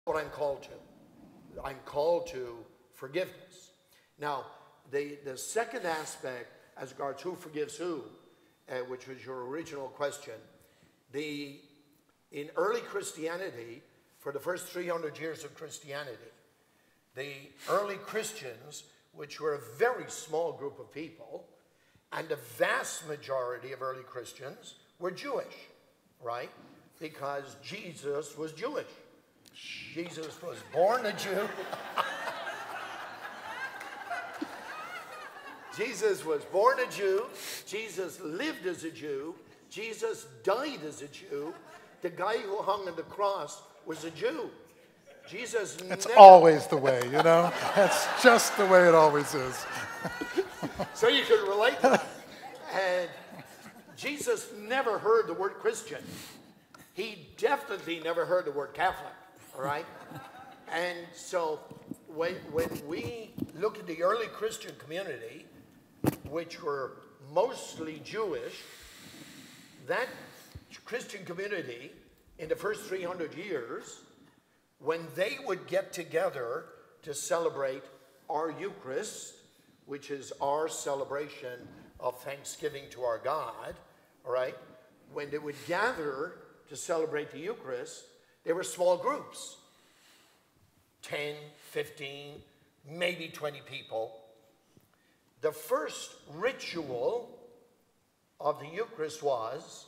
what I'm called to. I'm called to forgiveness. Now, the second aspect, as regards who forgives who, which was your original question, in early Christianity, for the first 300 years of Christianity, the early Christians, which were a very small group of people, and the vast majority of early Christians were Jewish, right? Because Jesus was Jewish. Jesus was born a Jew. Jesus was born a Jew. Jesus lived as a Jew. Jesus died as a Jew. The guy who hung on the cross was a Jew. Jesus It's always the way, you know? That's just the way it always is. So you can relate to that. And Jesus never heard the word Christian. He definitely never heard the word Catholic, all right? And so when we look at the early Christian community, which were mostly Jewish, that Christian community in the first 300 years, when they would get together to celebrate our Eucharist, which is our celebration of thanksgiving to our God, all right? When they would gather to celebrate the Eucharist, they were small groups, 10, 15, maybe 20 people. The first ritual of the Eucharist was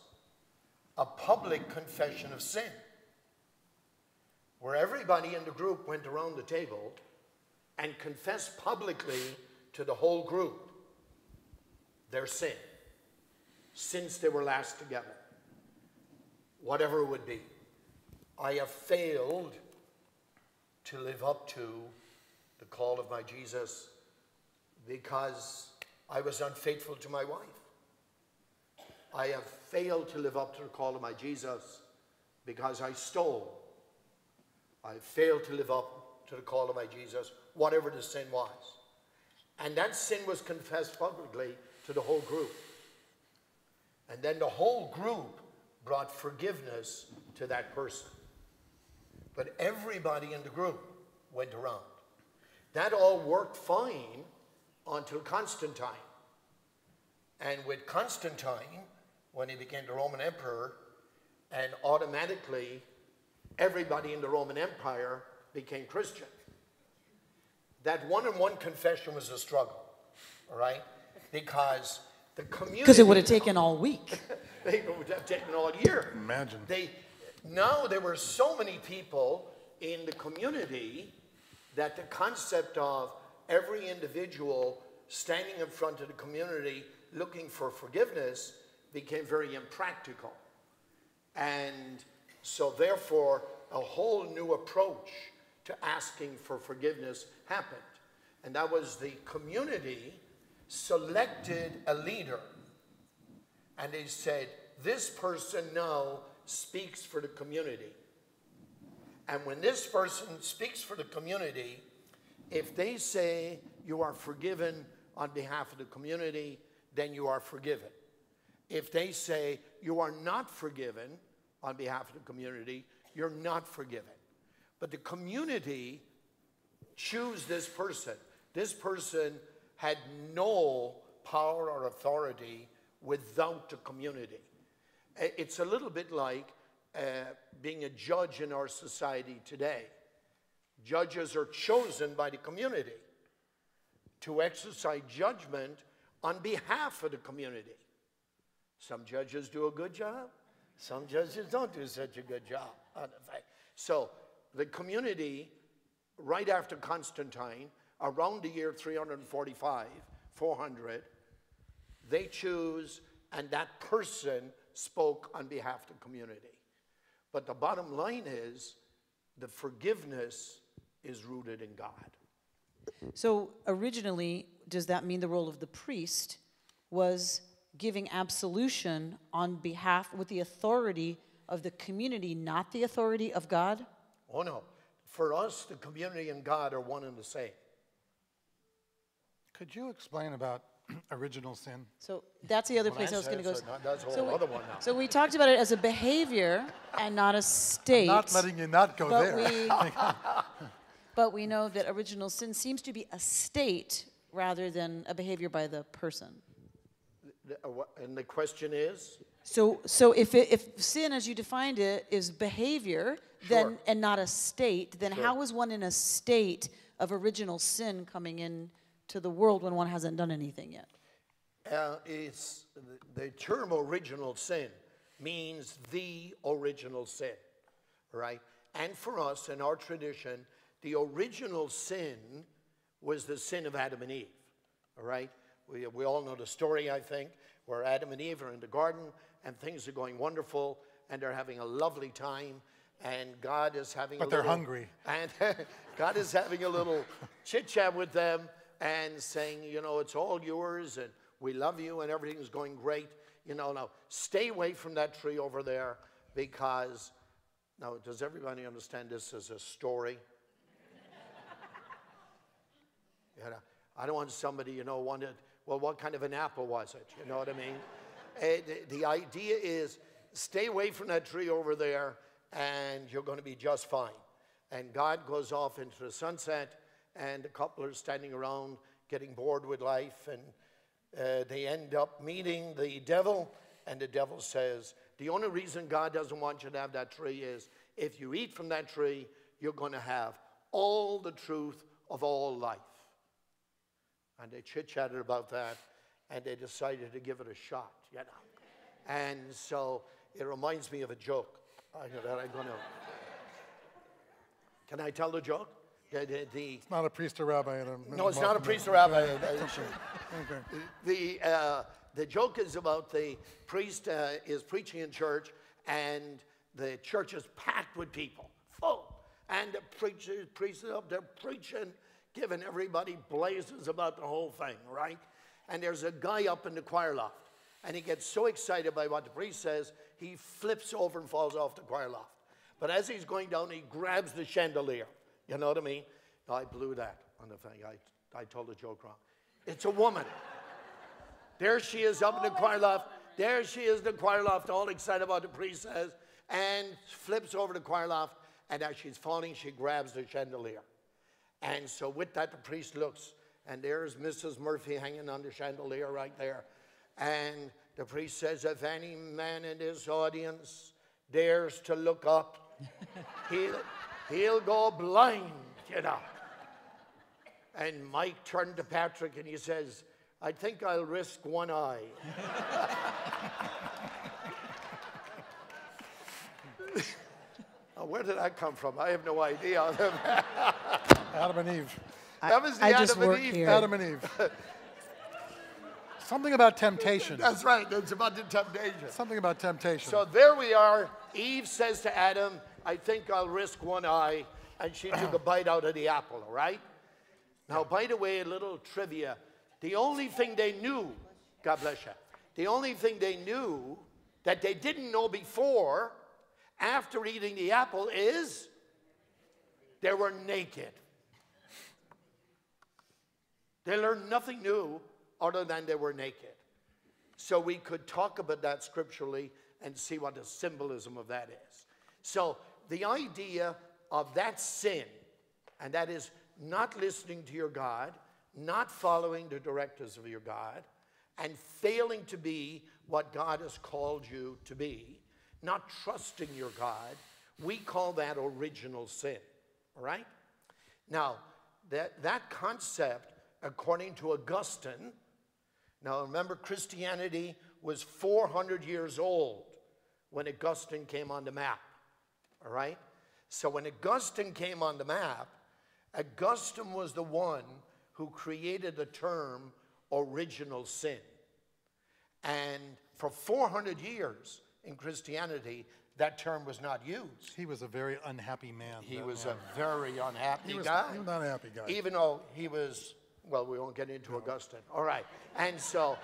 a public confession of sin, where everybody in the group went around the table and confessed publicly to the whole group their sin, since they were last together, whatever it would be. I have failed to live up to the call of my Jesus because I was unfaithful to my wife. I have failed to live up to the call of my Jesus because I stole. I failed to live up to the call of my Jesus, whatever the sin was. And that sin was confessed publicly to the whole group. And then the whole group brought forgiveness to that person. But everybody in the group went around. That all worked fine until Constantine. And with Constantine, when he became the Roman emperor, and automatically everybody in the Roman Empire became Christian. That one-on-one confession was a struggle, all right? Because the community... Because it would have taken all week. They would have taken all year. Imagine. Now there were so many people in the community that the concept of every individual standing in front of the community looking for forgiveness became very impractical. And so therefore, a whole new approach to asking for forgiveness happened. And that was the community selected a leader. And they said, this person now speaks for the community. And when this person speaks for the community, if they say you are forgiven on behalf of the community, then you are forgiven. If they say you are not forgiven on behalf of the community, you're not forgiven. But the community choose this person. This person had no power or authority without the community. It's a little bit like being a judge in our society today. Judges are chosen by the community to exercise judgment on behalf of the community. Some judges do a good job. Some judges don't do such a good job. So the community, right after Constantine, around the year 345, 400, they choose, and that person spoke on behalf of the community. But the bottom line is, the forgiveness is rooted in God. So originally, does that mean the role of the priest was giving absolution on behalf, with the authority of the community, not the authority of God? Oh no. For us, the community and God are one and the same. Could you explain about Original sin. So that's the other place I was That's going to go. that's a whole other one now. So we talked about it as a behavior and not a state. Not letting you not go but there. but we know that original sin seems to be a state rather than a behavior by the person. And the question is? So if sin, as you defined it, is behavior, then and not a state, then how is one in a state of original sin coming in to the world when one hasn't done anything yet? It's the term original sin means the original sin, right? And for us, in our tradition, the original sin was the sin of Adam and Eve, all right? We all know the story, I think, where Adam and Eve are in the garden and things are going wonderful and they're having a lovely time and God is having But they're hungry. And God is having a little chit-chat with them and saying, you know, it's all yours and we love you and everything's going great. You know, now stay away from that tree over there because, now does everybody understand this as a story? You know, I don't want somebody, you know, wanted, well, what kind of an apple was it? You know what I mean? The idea is stay away from that tree over there and you're going to be just fine. And God goes off into the sunset and the couple are standing around getting bored with life and they end up meeting the devil and the devil says, the only reason God doesn't want you to have that tree is if you eat from that tree, you're going to have all the truth of all life. And they chit-chatted about that, and they decided to give it a shot, you know. And so it reminds me of a joke that I'm going to... Can I tell the joke? It's not a priest or rabbi. No, it's not a priest or rabbi. Okay. The joke is about the priest is preaching in church, and the church is packed with people, full. And the priest is up there preaching, giving everybody blazes about the whole thing, right? And there's a guy up in the choir loft, and he gets so excited by what the priest says, he flips over and falls off the choir loft. But as he's going down, he grabs the chandelier. You know what I mean? No, I blew that on the thing. I told the joke wrong. It's a woman. There she is up in the choir loft. There she is in the choir loft, all excited about what the priest says, and flips over the choir loft, and as she's falling, she grabs the chandelier. And so with that, the priest looks, and there's Mrs. Murphy hanging on the chandelier right there. And the priest says, if any man in this audience dares to look up, he'll go blind, you know. And Mike turned to Patrick and he says, I think I'll risk one eye. Now, where did that come from? I have no idea. Adam and Eve. That was the I just Adam work and Eve. here. Adam and Eve. Something about temptation. That's right. It's about the temptation. Something about temptation. So there we are. Eve says to Adam, I think I'll risk one eye. And she took a bite out of the apple, all right? Now, by the way, a little trivia. The only thing they knew, God bless you, the only thing they knew that they didn't know before, after eating the apple, is they were naked. They learned nothing new other than they were naked. So we could talk about that scripturally and see what the symbolism of that is. So the idea of that sin, and that is not listening to your God, not following the directives of your God, and failing to be what God has called you to be, not trusting your God, we call that original sin, all right? Now, that concept, according to Augustine, now remember Christianity was 400 years old when Augustine came on the map, all right? So when Augustine came on the map, Augustine was the one who created the term original sin. And for 400 years in Christianity, that term was not used. He was a very unhappy man. He was a very unhappy guy. He was not a happy guy. Even though he was, well, we won't get into Augustine. All right. And so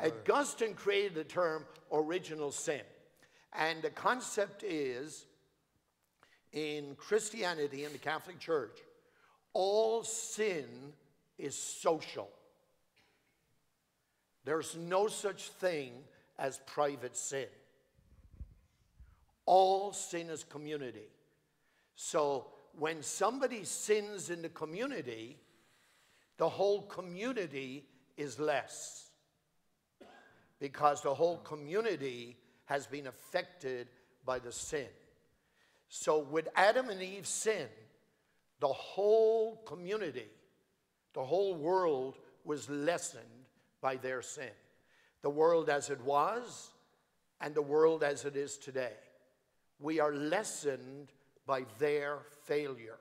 Augustine created the term original sin. And the concept is, in Christianity, in the Catholic Church, all sin is social. There's no such thing as private sin. All sin is community. So when somebody sins in the community, the whole community is less, because the whole community has been affected by the sin. So with Adam and Eve's sin, the whole community, the whole world was lessened by their sin. The world as it was and the world as it is today. We are lessened by their failure,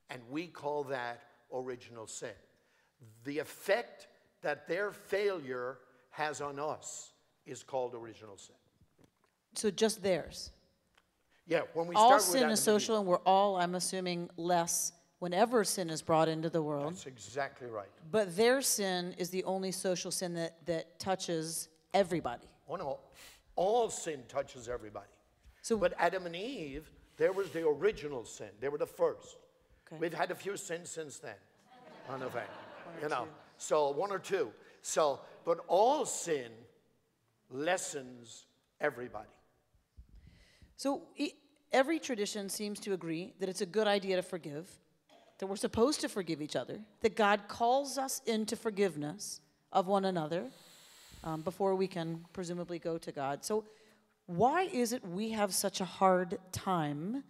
and we call that original sin. The effect that their failure has on us is called original sin. So just theirs. Yeah, when we All start with sin Adam is and social, Eve. and we're all, I'm assuming, less whenever sin is brought into the world. That's exactly right. But their sin is the only social sin that touches everybody. Oh no, all sin touches everybody. So, But Adam and Eve, there was the original sin. They were the first. okay. We've had a few sins since then. On the thing, or two. So one or two. So, but all sin lessens everybody. So every tradition seems to agree that it's a good idea to forgive, that we're supposed to forgive each other, that God calls us into forgiveness of one another before we can presumably go to God. So why is it we have such a hard time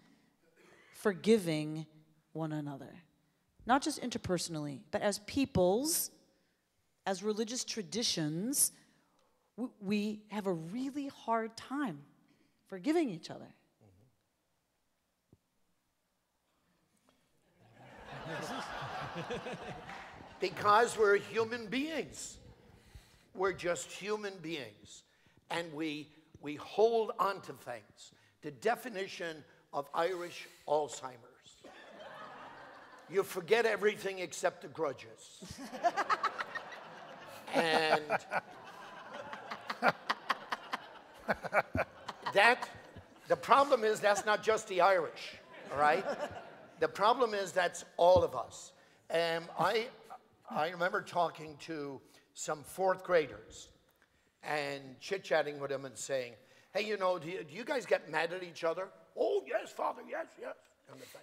forgiving one another? Not just interpersonally, but as peoples, as religious traditions, we have a really hard time forgiving each other. Because we're human beings. We're just human beings. And we hold on to things. The definition of Irish Alzheimer's. You forget everything except the grudges. And the problem is that's not just the Irish, all right? The problem is that's all of us. I remember talking to some fourth graders and chit-chatting with them and saying, hey, you know, do you guys get mad at each other? Oh, yes, Father, yes, yes. Kind of thing.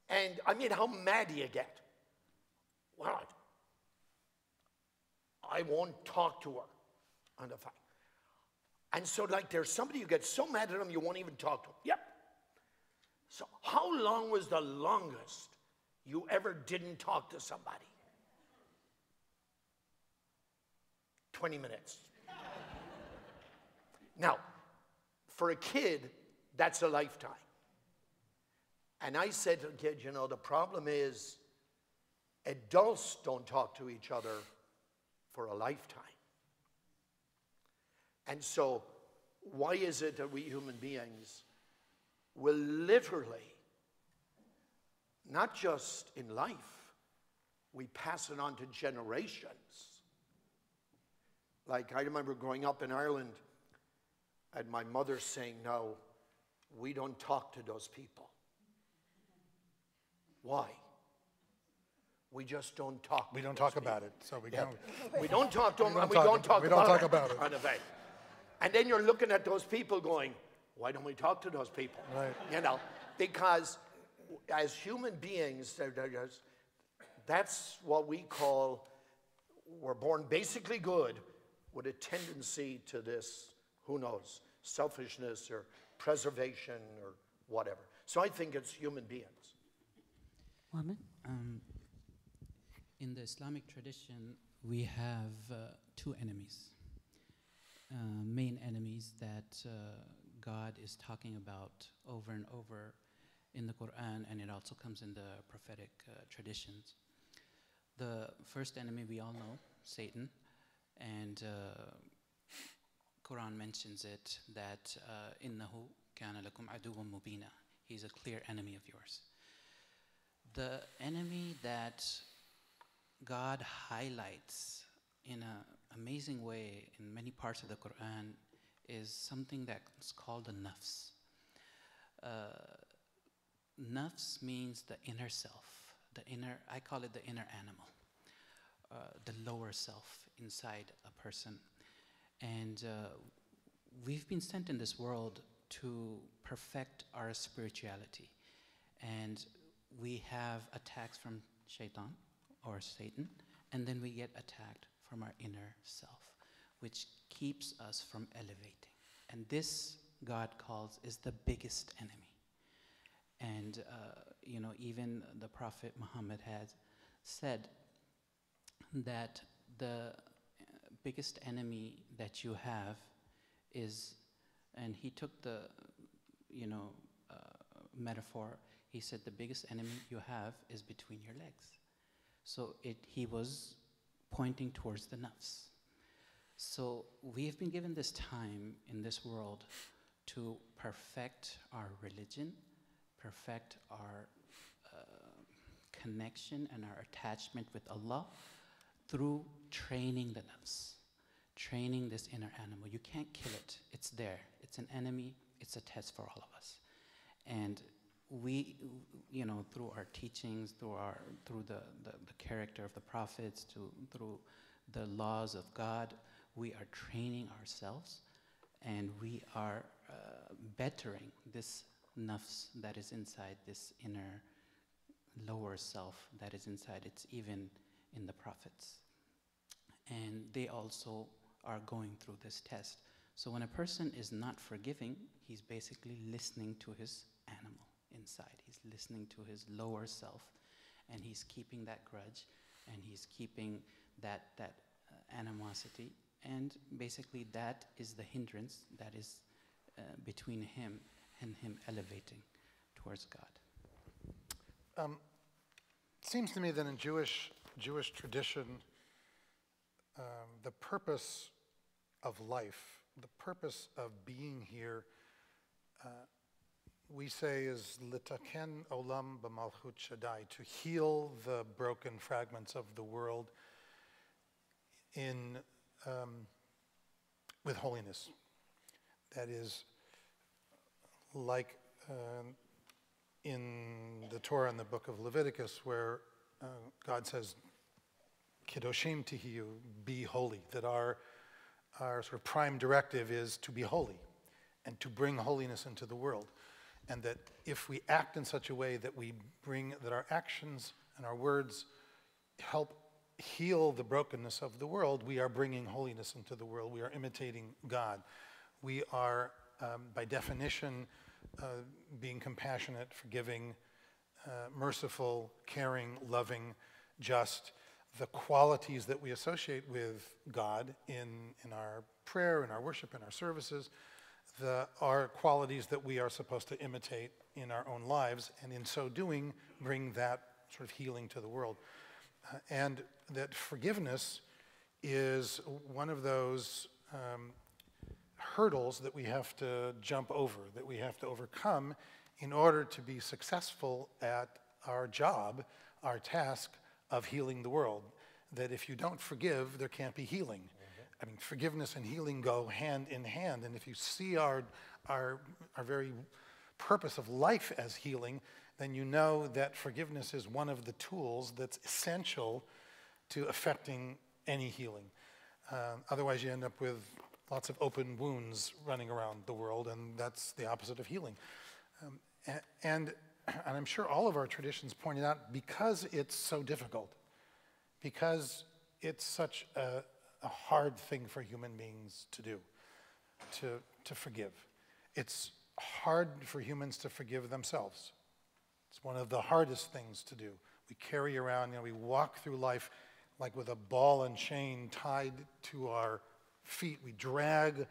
And I mean, how mad do you get? Well, I won't talk to her on the phone. And so, like, there's somebody you get so mad at them you won't even talk to them. Yep. So how long was the longest you ever didn't talk to somebody? 20 minutes. Now, for a kid, that's a lifetime. And I said to the kid, you know, the problem is adults don't talk to each other for a lifetime. And so, why is it that we human beings will literally, not just in life, we pass it on to generations. Like, I remember growing up in Ireland and my mother saying, no, we don't talk to those people. Why? We just don't talk. We don't talk about it, so we don't. We don't talk to them, and we talk don't talk about it. On the way. And then you're looking at those people going, why don't we talk to those people? Right. You know, because as human beings, that's what we call, we're born basically good with a tendency to this, who knows, selfishness or preservation or whatever. So I think it's human beings. Mohammed? In the Islamic tradition, we have two enemies, main enemies that God is talking about over and over in the Quran, and it also comes in the prophetic traditions. The first enemy we all know, Satan, and Quran mentions it that innahu kana lakum aduwwan mubina. He's a clear enemy of yours. The enemy that God highlights in an amazing way in many parts of the Quran is something that's called the nafs. Nafs means the inner self, I call it the inner animal. the lower self inside a person. And we've been sent in this world to perfect our spirituality. And we have attacks from shaitan or Satan, and then we get attacked from our inner self, which keeps us from elevating. And this, God calls, is the biggest enemy. And, even the Prophet Muhammad has said that the biggest enemy that you have is, and he took the, metaphor, he said the biggest enemy you have is between your legs. So he was pointing towards the nafs. So we've been given this time in this world to perfect our religion, perfect our connection and our attachment with Allah through training the nafs, training this inner animal. You can't kill it. It's there. It's an enemy. It's a test for all of us. And we, through our teachings, through the character of the prophets, through the laws of God, we are training ourselves, and we are bettering this nafs that is inside, this inner lower self that is inside. It's even in the prophets. And they also are going through this test. So when a person is not forgiving, he's basically listening to his animal inside. He's listening to his lower self, and he's keeping that grudge, and he's keeping that animosity. And basically that is the hindrance that is between him and him elevating towards God. It seems to me that in Jewish tradition, the purpose of life, the purpose of being here, we say is litaken olam b'malchut Shaddai, to heal the broken fragments of the world with holiness. That is, like in the Torah in the book of Leviticus, where God says, Kedoshim tihiyu, be holy, that our sort of prime directive is to be holy and to bring holiness into the world. And that if we act in such a way that that our actions and our words help heal the brokenness of the world, we are bringing holiness into the world. We are imitating God. We are, by definition, being compassionate, forgiving, merciful, caring, loving, just, the qualities that we associate with God in our prayer, in our worship, in our services, are qualities that we are supposed to imitate in our own lives, and in so doing, bring that sort of healing to the world. And that forgiveness is one of those hurdles that we have to jump over, that we have to overcome in order to be successful at our job, our task of healing the world. That if you don't forgive, there can't be healing. I mean, forgiveness and healing go hand in hand. And if you see our very purpose of life as healing, then you know that forgiveness is one of the tools that's essential to affecting any healing. Otherwise, you end up with lots of open wounds running around the world, and that's the opposite of healing. And I'm sure all of our traditions pointed out, because it's so difficult, because it's such a hard thing for human beings to do, to forgive. It's hard for humans to forgive themselves. It's one of the hardest things to do. We carry around, we walk through life like with a ball and chain tied to our feet. We drag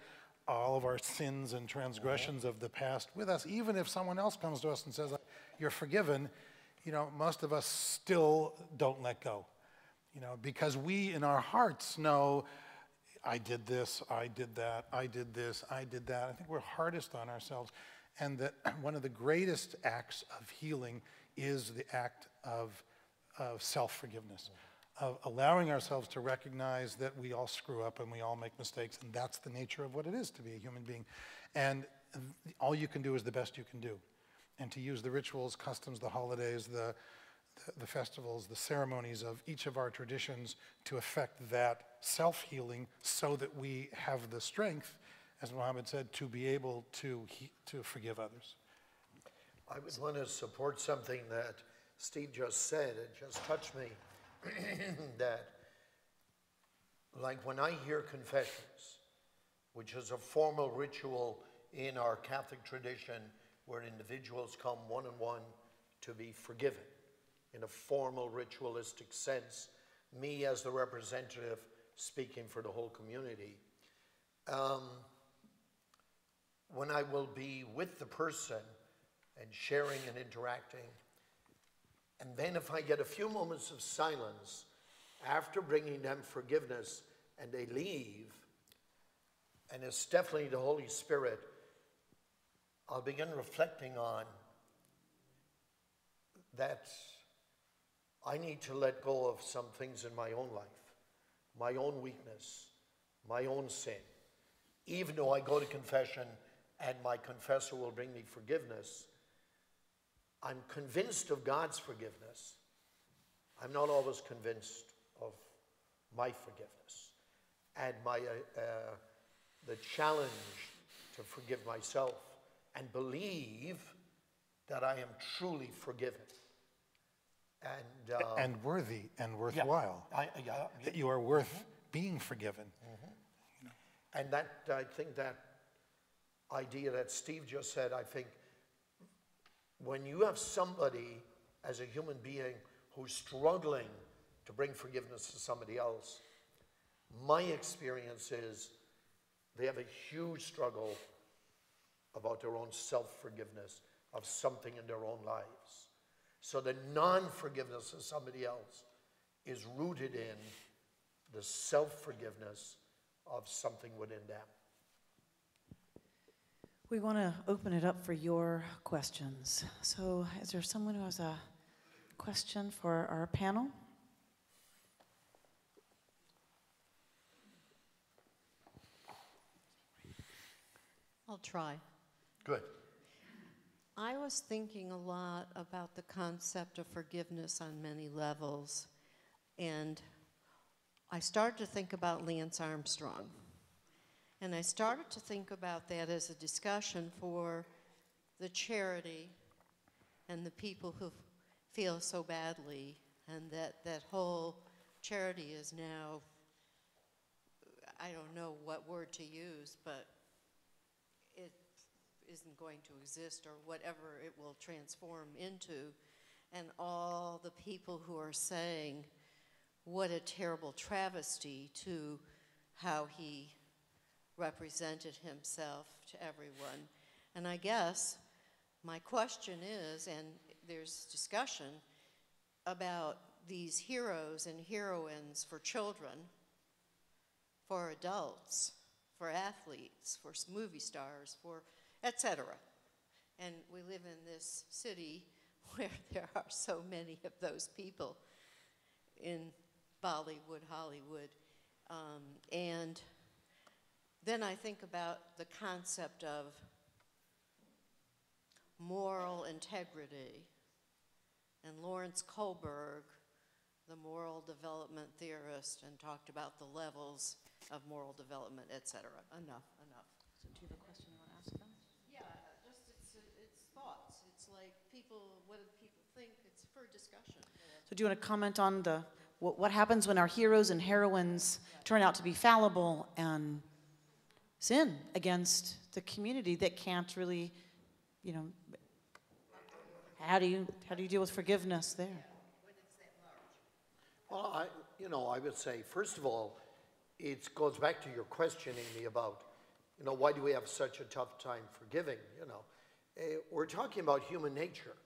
all of our sins and transgressions of the past with us. Even if someone else comes to us and says, you're forgiven, most of us still don't let go. Because we in our hearts know, I did this, I did that, I did this, I did that. I think we're hardest on ourselves. And that one of the greatest acts of healing is the act of self-forgiveness, of allowing ourselves to recognize that we all screw up and we all make mistakes, and that's the nature of what it is to be a human being. And all you can do is the best you can do. And to use the rituals, customs, the holidays, the festivals, the ceremonies of each of our traditions to affect that self-healing so that we have the strength, as Muhammad said, to be able to forgive others. I would want to support something that Steve just said. It just touched me. That, like when I hear confessions, which is a formal ritual in our Catholic tradition where individuals come one on one to be forgiven in a formal ritualistic sense, me as the representative speaking for the whole community, when I will be with the person and sharing and interacting, and then if I get a few moments of silence after bringing them forgiveness and they leave, and it's definitely the Holy Spirit, I'll begin reflecting on that I need to let go of some things in my own life, my own weakness, my own sin. Even though I go to confession and my confessor will bring me forgiveness, I'm convinced of God's forgiveness. I'm not always convinced of my forgiveness. And the challenge to forgive myself and believe that I am truly forgiven. And worthy and worthwhile. That you are worth being forgiven. You know. And that, I think that idea that Steve just said, I think when you have somebody as a human being who's struggling to bring forgiveness to somebody else, my experience is they have a huge struggle about their own self-forgiveness of something in their own lives. So the non-forgiveness of somebody else is rooted in the self-forgiveness of something within them. We want to open it up for your questions. So is there someone who has a question for our panel? I'll try. Good. I was thinking a lot about the concept of forgiveness on many levels, and I started to think about Lance Armstrong. And I started to think about that as a discussion for the charity and the people who feel so badly, and that whole charity is now, I don't know what word to use, but it isn't going to exist, or whatever it will transform into, and all the people who are saying what a terrible travesty to how he represented himself to everyone. And I guess my question is, and there's discussion about these heroes and heroines for children, for adults, for athletes, for movie stars, for etc. And we live in this city where there are so many of those people in Bollywood, Hollywood, and then I think about the concept of moral integrity. And Lawrence Kohlberg, the moral development theorist, and talked about the levels of moral development, etc. Enough. So do you have a question you want to ask them? Yeah, just it's thoughts. It's like people, what do people think? It's for discussion. So do you want to comment on what happens when our heroes and heroines turn out to be fallible and sin against the community that can't really, you know, how do you deal with forgiveness there? Well, I would say, first of all, it goes back to your questioning me about, why do we have such a tough time forgiving? We're talking about human nature.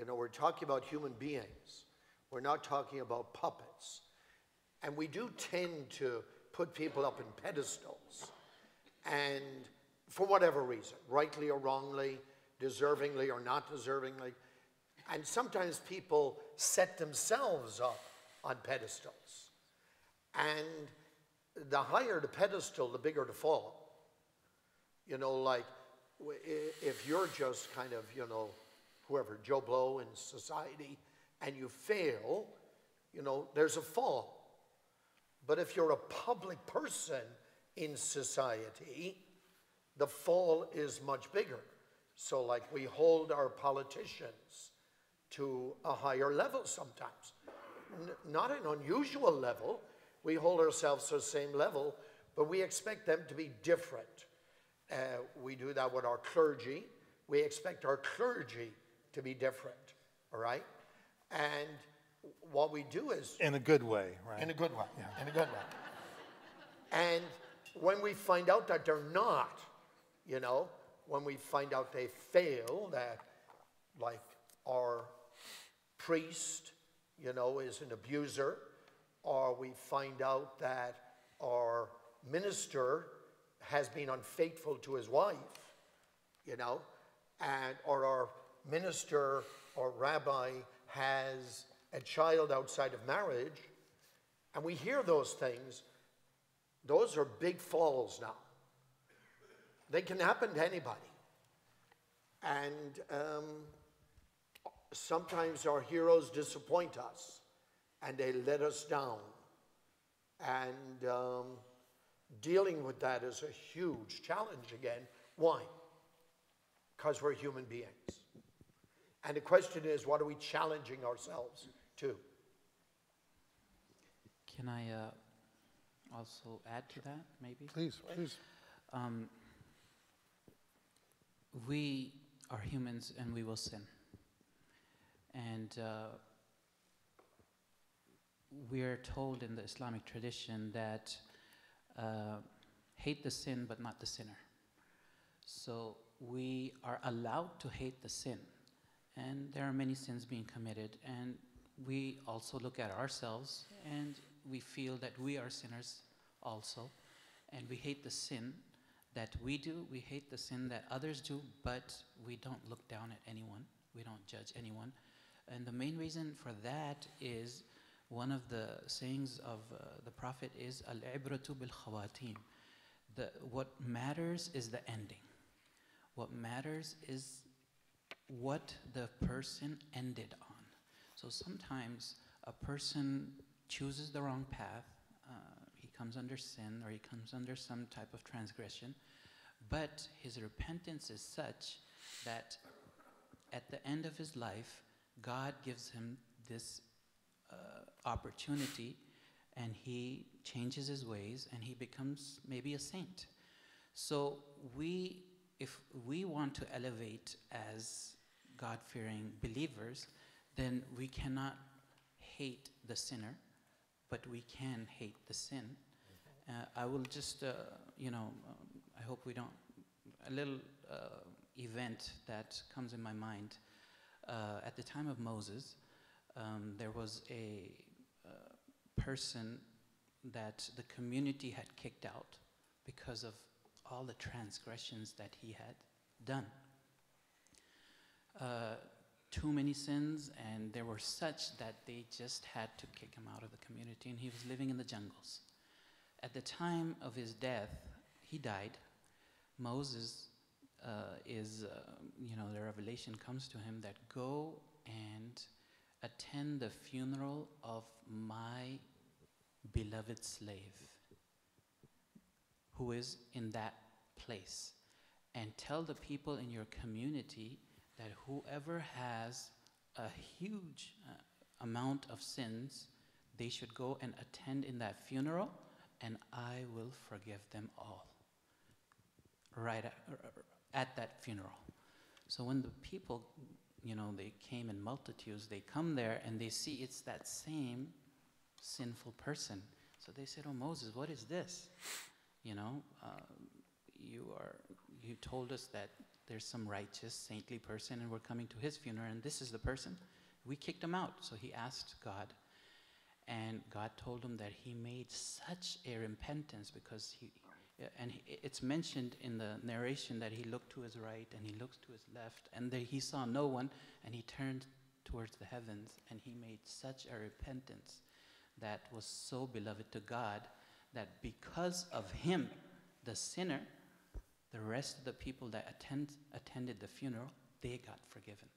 We're talking about human beings. We're not talking about puppets. And we do tend to put people up in pedestals. And for whatever reason, rightly or wrongly, deservingly or not deservingly. And sometimes people set themselves up on pedestals. And the higher the pedestal, the bigger the fall. Like if you're just kind of, whoever, Joe Blow in society, and you fail, you know, there's a fall. But if you're a public person in society, the fall is much bigger. So like we hold our politicians to a higher level sometimes. Not an unusual level. We hold ourselves to the same level, but we expect them to be different. We do that with our clergy. We expect our clergy to be different, all right? And what we do is... In a good way, right? In a good way, Yeah. in a good way. And when we find out that they're not, you know, when we find out they fail, that like our priest, you know, is an abuser, or we find out that our minister has been unfaithful to his wife, you know, and or our minister or rabbi has a child outside of marriage, and we hear those things, those are big falls now. They can happen to anybody. And sometimes our heroes disappoint us, and they let us down. And dealing with that is a huge challenge again. Why? Because we're human beings. And the question is, what are we challenging ourselves to? Can I also add to that, maybe? Please, please. We are humans and we will sin. And we are told in the Islamic tradition that hate the sin but not the sinner. So we are allowed to hate the sin. And there are many sins being committed. And we also look at ourselves and we feel that we are sinners also. And we hate the sin that we do, we hate the sin that others do, but we don't look down at anyone. We don't judge anyone. And the main reason for that is one of the sayings of the Prophet is al-ibratu bil khawatim. What matters is the ending. What matters is what the person ended on. So sometimes a person chooses the wrong path, he comes under sin or he comes under some type of transgression, but his repentance is such that at the end of his life, God gives him this opportunity and he changes his ways and he becomes maybe a saint. So if we want to elevate as God-fearing believers, then we cannot hate the sinner, but we can hate the sin. I will just, I hope we don't, a little event that comes in my mind. At the time of Moses, there was a person that the community had kicked out because of all the transgressions that he had done. Too many sins, and they were such that they just had to kick him out of the community, and he was living in the jungles. At the time of his death, he died. Moses the revelation comes to him that go and attend the funeral of my beloved slave who is in that place, and tell the people in your community that whoever has a huge amount of sins, they should go and attend in that funeral, and I will forgive them all. Right at that funeral. So when the people, they came in multitudes, they come there and they see it's that same sinful person. So they said, "Oh, Moses, what is this? You told us that there's some righteous, saintly person and we're coming to his funeral and this is the person." We kicked him out. So he asked God, and God told him that he made such a repentance because it's mentioned in the narration that he looked to his right and he looked to his left and he saw no one, and he turned towards the heavens and he made such a repentance that was so beloved to God that because of him, the sinner, the rest of the people that attended the funeral, they got forgiven.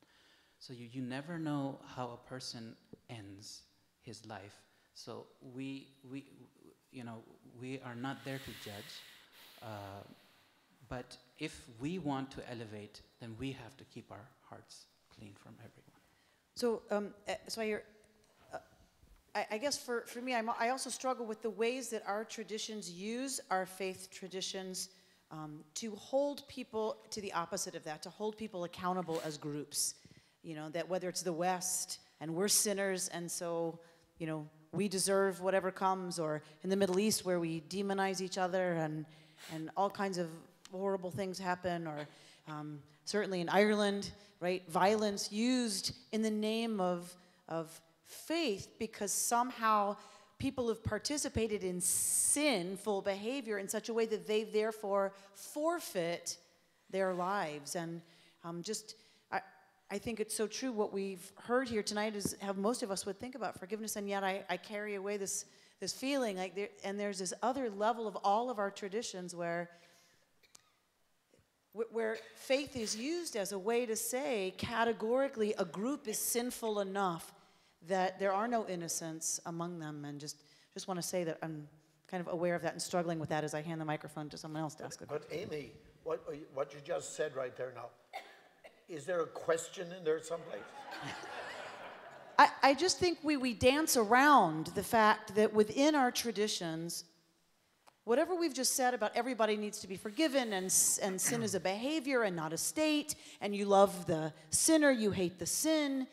So you never know how a person ends his life. So we are not there to judge. But if we want to elevate, then we have to keep our hearts clean from everyone. So, I guess for me, I also struggle with the ways that our traditions use our faith traditions to hold people to the opposite of that, to hold people accountable as groups. You know, that whether it's the West and we're sinners and so, you know, we deserve whatever comes, or in the Middle East where we demonize each other and all kinds of horrible things happen, or certainly in Ireland, right, violence used in the name of faith because somehow people have participated in sinful behavior in such a way that they therefore forfeit their lives. And I think it's so true what we've heard here tonight is how most of us would think about forgiveness, and yet I carry away this feeling like there's this other level of all of our traditions where faith is used as a way to say categorically a group is sinful enough that there are no innocents among them, and just want to say that I'm kind of aware of that and struggling with that as I hand the microphone to someone else to ask a question. But Amy, what you just said right there now, is there a question in there someplace? I just think we dance around the fact that within our traditions, whatever we've just said about everybody needs to be forgiven and sin is a behavior and not a state, and you love the sinner, you hate the sin,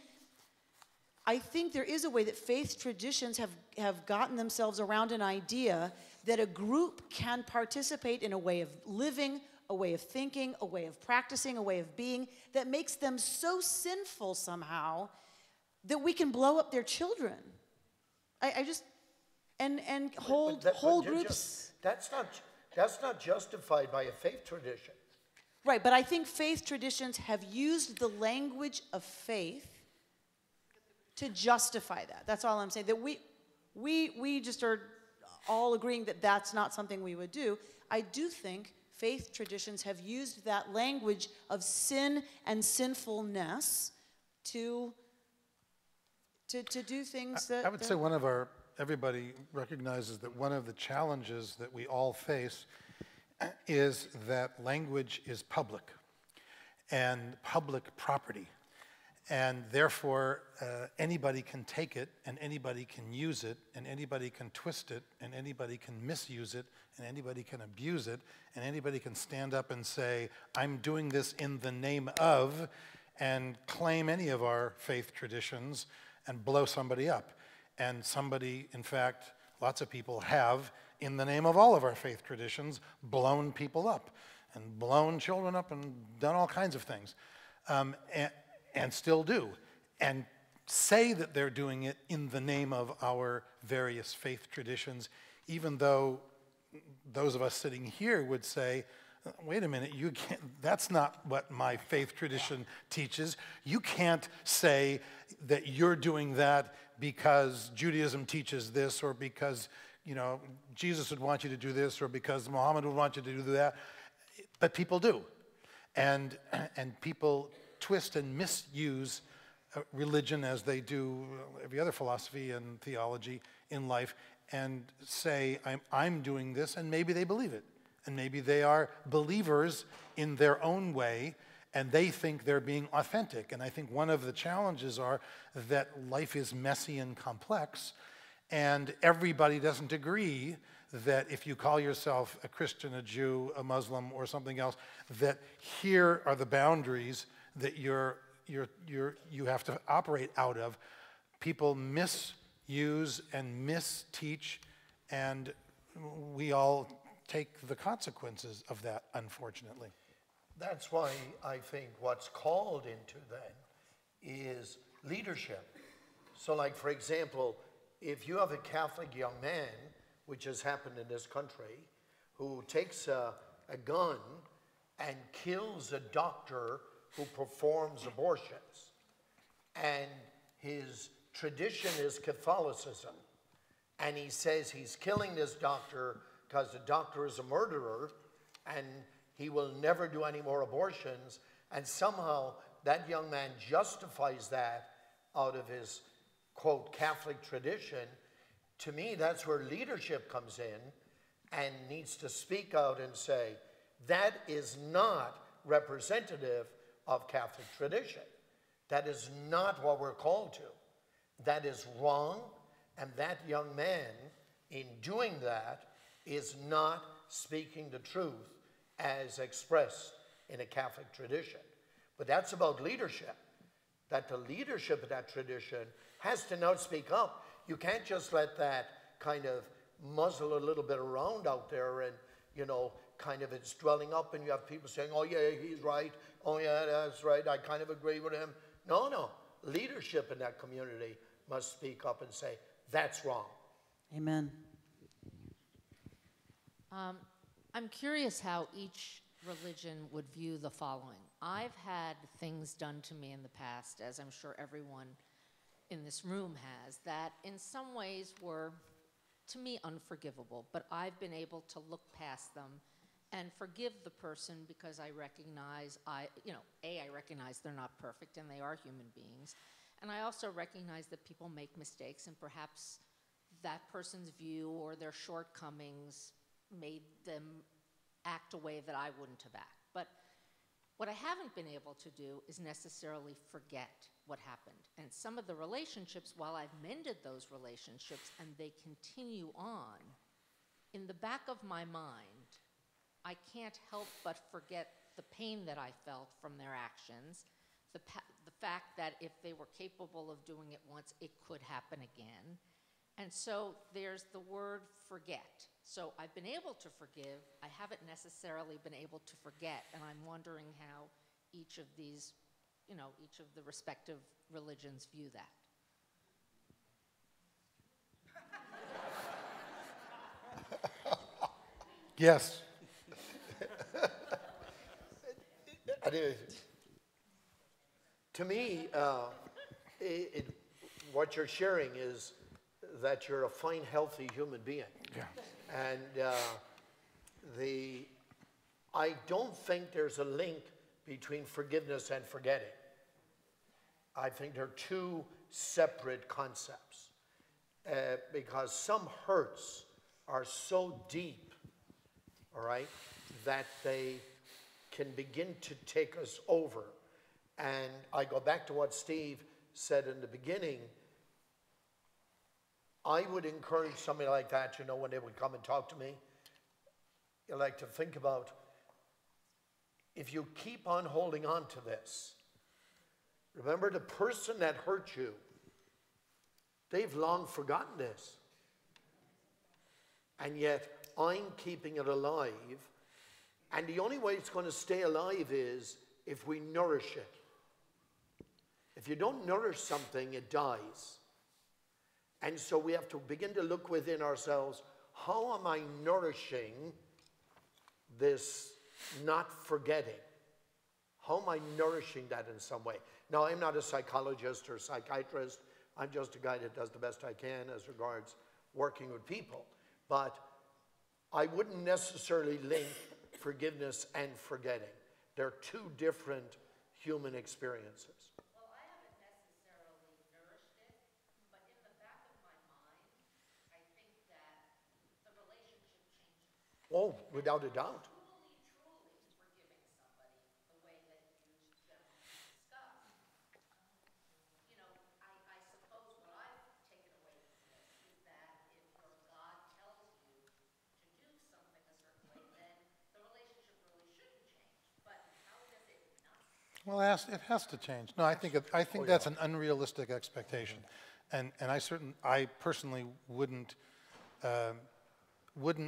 I think there is a way that faith traditions have gotten themselves around an idea that a group can participate in a way of living, a way of thinking, a way of practicing, a way of being that makes them so sinful somehow that we can blow up their children. Whole groups. That's not justified by a faith tradition. Right, but I think faith traditions have used the language of faith to justify that. That's all I'm saying. That we just are all agreeing that that's not something we would do. I do think faith traditions have used that language of sin and sinfulness to do things that... I would say everybody recognizes that one of the challenges that we all face is that language is public and public property. And therefore, anybody can take it, and anybody can use it, and anybody can twist it, and anybody can misuse it, and anybody can abuse it, and anybody can stand up and say, I'm doing this in the name of, and claim any of our faith traditions and blow somebody up. And somebody, in fact, lots of people have, in the name of all of our faith traditions, blown people up, and blown children up, and done all kinds of things. And still do, and say that they're doing it in the name of our various faith traditions, even though those of us sitting here would say, wait a minute, you can't, that's not what my faith tradition teaches. You can't say that you're doing that because Judaism teaches this, or because, you know, Jesus would want you to do this, or because Muhammad would want you to do that. But people do, and people twist and misuse religion as they do every other philosophy and theology in life, and say, I'm doing this, and maybe they believe it. And maybe they are believers in their own way, and they think they're being authentic. And I think one of the challenges are that life is messy and complex, and everybody doesn't agree that if you call yourself a Christian, a Jew, a Muslim, or something else, that here are the boundaries that you have to operate out of. People misuse and misteach, and we all take the consequences of that, unfortunately. That's why I think what's called into then is leadership. So like, for example, if you have a Catholic young man, which has happened in this country, who takes a gun and kills a doctor who performs abortions, and his tradition is Catholicism, and he says he's killing this doctor because the doctor is a murderer and he will never do any more abortions, and somehow that young man justifies that out of his, quote, Catholic tradition, to me, that's where leadership comes in and needs to speak out and say, that is not representative of Catholic tradition. That is not what we're called to. That is wrong, and that young man, in doing that, is not speaking the truth as expressed in a Catholic tradition. But that's about leadership, that the leadership of that tradition has to now speak up. You can't just let that kind of muzzle a little bit around out there and, you know, kind of it's dwelling up and you have people saying, oh yeah, he's right, oh yeah, that's right, I kind of agree with him. No, no, leadership in that community must speak up and say, that's wrong. Amen. I'm curious how each religion would view the following. I've had things done to me in the past, as I'm sure everyone in this room has, that in some ways were, to me, unforgivable, but I've been able to look past them and forgive the person because I recognize, I recognize they're not perfect and they are human beings. And I also recognize that people make mistakes and perhaps that person's view or their shortcomings made them act a way that I wouldn't have acted. But what I haven't been able to do is necessarily forget what happened. And some of the relationships, while I've mended those relationships and they continue on, in the back of my mind, I can't help but forget the pain that I felt from their actions, the fact that if they were capable of doing it once, it could happen again. And so there's the word forget. So I've been able to forgive. I haven't necessarily been able to forget. And I'm wondering how each of these, each of the respective religions view that. Yes. To me, what you're sharing is that you're a fine, healthy human being. Yeah. And I don't think there's a link between forgiveness and forgetting. I think they're two separate concepts because some hurts are so deep, all right, that they can begin to take us over. And I go back to what Steve said in the beginning. I would encourage somebody like that, when they would come and talk to me, you like to think about, if you keep on holding on to this, remember the person that hurt you, they've long forgotten this. And yet, I'm keeping it alive. And the only way it's going to stay alive is if we nourish it. If you don't nourish something, it dies. And so we have to begin to look within ourselves, how am I nourishing this not forgetting? How am I nourishing that in some way? Now, I'm not a psychologist or psychiatrist. I'm just a guy that does the best I can as regards working with people. But I wouldn't necessarily link forgiveness and forgetting. They're two different human experiences. Well, I haven't necessarily nourished it, but in the back of my mind, I think that the relationship changes. Oh, without a doubt. Truly forgiving somebody the way that you just discussed. I suppose what I've taken away from this is that if your God tells you to do something a certain way, then the relationship really shouldn't change. But how does it not? Well, it has to change. No, I think that's an unrealistic expectation, and I personally wouldn't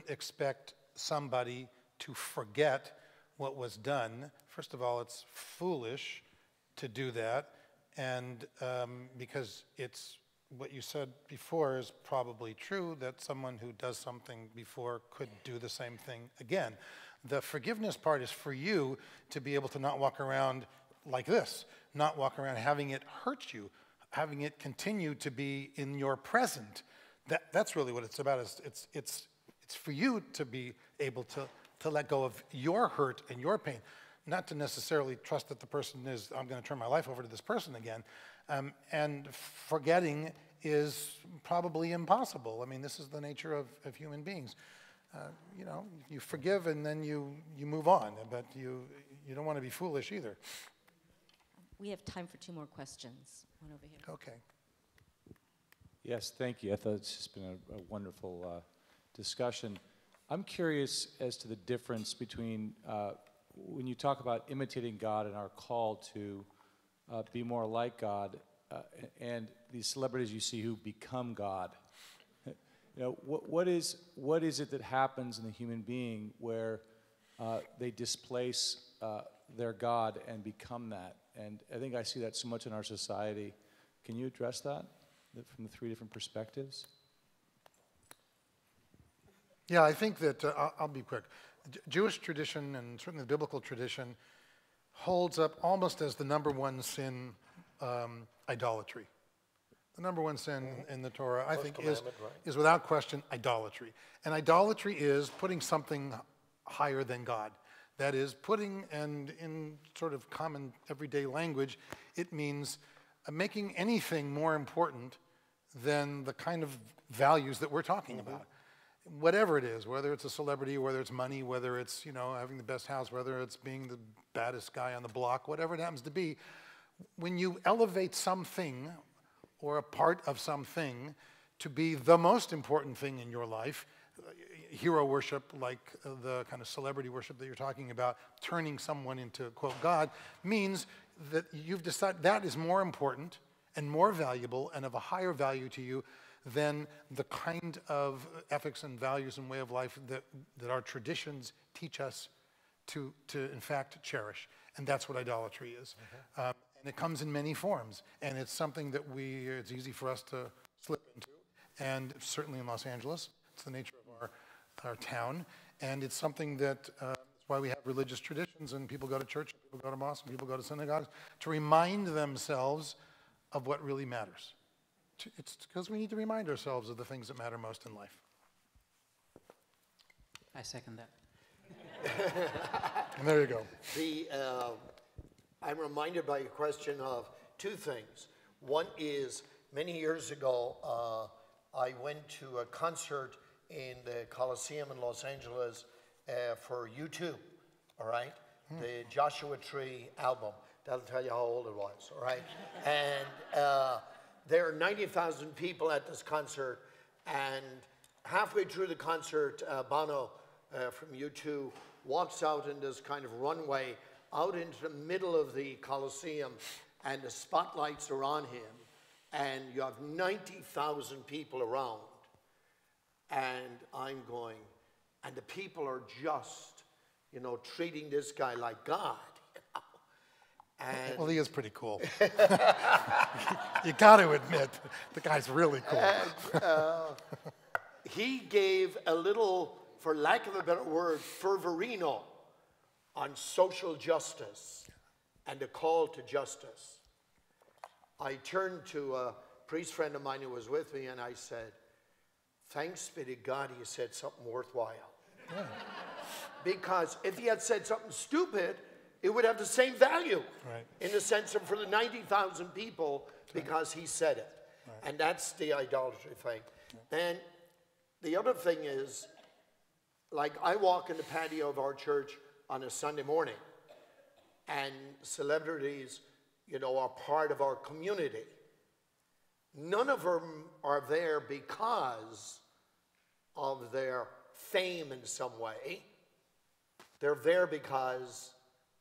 expect somebody to forget what was done. First of all, it's foolish to do that, and because it's what you said before is probably true, that someone who does something before could do the same thing again. The forgiveness part is for you to be able to not walk around like this, not walk around having it hurt you, having it continue to be in your present. That's really what it's about. It's for you to be able to let go of your hurt and your pain. not to necessarily trust that the person is, I'm going to turn my life over to this person again. And forgetting is probably impossible. I mean, this is the nature of human beings. You know, you forgive and then you move on, but you don't want to be foolish either. We have time for 2 more questions. One over here. Okay. Yes, thank you. I thought it's just been a wonderful discussion. I'm curious as to the difference between when you talk about imitating God and our call to be more like God, and these celebrities you see who become God. You know, what is it that happens in the human being where they displace their God and become that? And I think I see that so much in our society. Can you address that from the 3 different perspectives? Yeah, I think that, I'll be quick. Jewish tradition and certainly the biblical tradition holds up almost as the #1 sin idolatry. The #1 sin in the Torah, I think, is without question idolatry. And idolatry is putting something higher than God. That is putting, and in sort of common everyday language, it means making anything more important than the kind of values that we're talking about. Whatever it is, whether it's a celebrity, whether it's money, whether it's, you know, having the best house, whether it's being the baddest guy on the block, whatever it happens to be, when you elevate something or a part of something to be the most important thing in your life, hero worship, like the kind of celebrity worship that you're talking about, turning someone into, quote, God, means that you've decided that is more important and more valuable and of a higher value to you than the kind of ethics and values and way of life that our traditions teach us to in fact, cherish. And that's what idolatry is. And it comes in many forms. And it's something that it's easy for us to slip into. And certainly in Los Angeles, it's the nature of our town. And it's something that's why we have religious traditions, and people go to church, and people go to mosques, and people go to synagogues, to remind themselves of what really matters. It's because we need to remind ourselves of the things that matter most in life. I second that. And there you go. I'm reminded by a question of 2 things. One is, many years ago, I went to a concert in the Coliseum in Los Angeles for U2, all right? The Joshua Tree album. That'll tell you how old it was, all right? And there are 90,000 people at this concert, and halfway through the concert, Bono from U2 walks out in this kind of runway out into the middle of the Coliseum, and the spotlights are on him, and you have 90,000 people around, and I'm going, and the people are just, you know, treating this guy like God. And well, he is pretty cool. You got to admit, the guy's really cool. And, he gave a little, for lack of a better word, fervorino on social justice and a call to justice. I turned to a priest friend of mine who was with me, and I said, thanks be to God he said something worthwhile. Yeah. Because if he had said something stupid, it would have the same value, right, in the sense of for the 90,000 people, because he said it. Right. And that's the idolatry thing. Yeah. And the other thing is, like, I walk in the patio of our church on a Sunday morning, and celebrities, you know, are part of our community. None of them are there because of their fame in some way. They're there because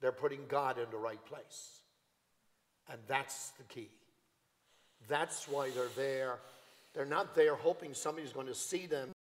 they're putting God in the right place. And that's the key. That's why they're there. They're not there hoping somebody's going to see them